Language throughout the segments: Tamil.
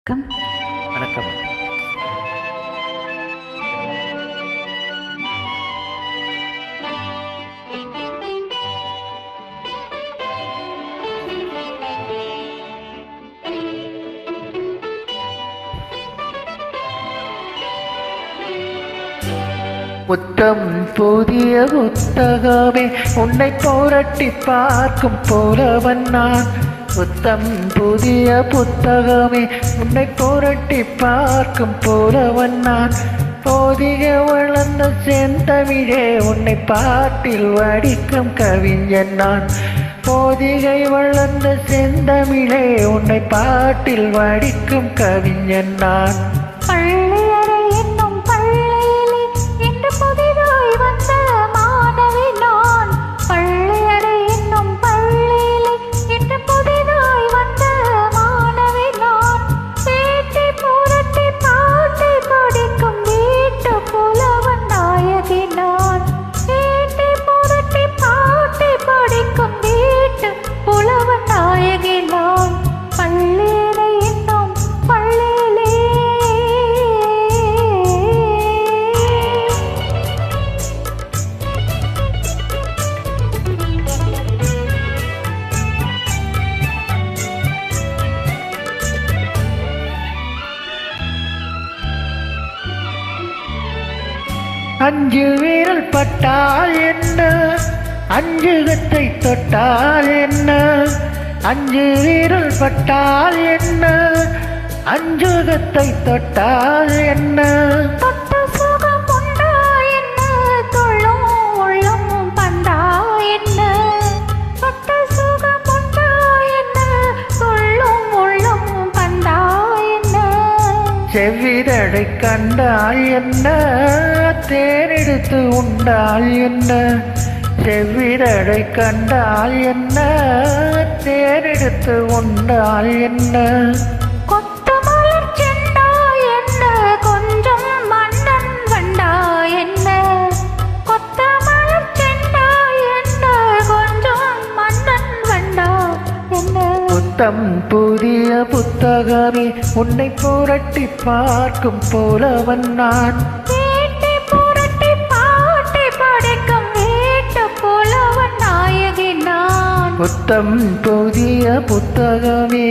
வணக்கம். வணக்கம். புத்தம் புதிய புத்தகமே உன்னை புரட்டி பார்க்கும் போலவன் நான். புத்தம் புதிய புத்தகமே உன்னை புரட்டி பார்க்கும் போலவன் நான். போதிய வளர்ந்த செந்தமிழே உன்னை பாட்டில் வடிக்கும் கவிஞன் நான். போதிகை வளர்ந்த செந்தமிழே உன்னை பாட்டில் வடிக்கும் கவிஞன் நான். அஞ்சு வீரல் பட்டால் என்ன, அஞ்சுகத்தை தொட்டால் என்ன. அஞ்சு வீரல் பட்டால் என்ன, அஞ்சுகத்தை தொட்டால் என்ன. செவ்விதழை கண்டால் என்ன, தேரெடுத்து உண்டால் என்ன. செவ்விதழை கண்டால் என்ன, தேரெடுத்து உண்டால் என்ன. புத்தம் புதிய புத்தகமே உன்னை புரட்டி பார்க்கும் போலவன் நான். புத்தம் புதிய புத்தகமே.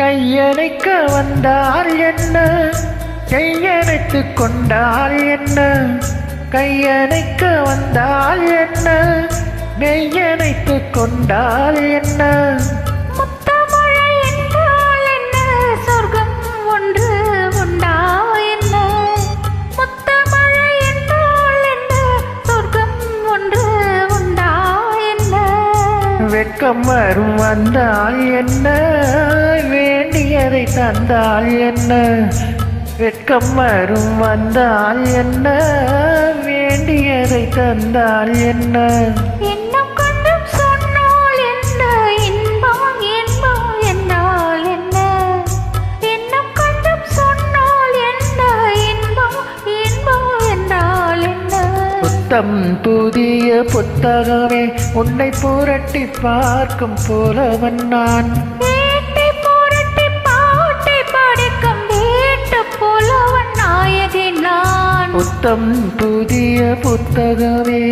கையணைக்க வந்தால் என்ன, கையணைத்து கொண்டால் என்ன. கையணைக்க வந்தால் என்ன, மெய்யணைத்து கொண்டால் என்ன. வெட்கம் வரும் வந்தால் என்ன, வேண்டியதை தந்தால் என்ன. வெட்கம் வரும் வந்தால் என்ன, வேண்டியதை தந்தால் என்ன. புத்தம் புதிய புத்தகமே உன்னை புரட்டி பார்க்கும் போலவன் நான். புத்தம் புதிய புத்தகமே.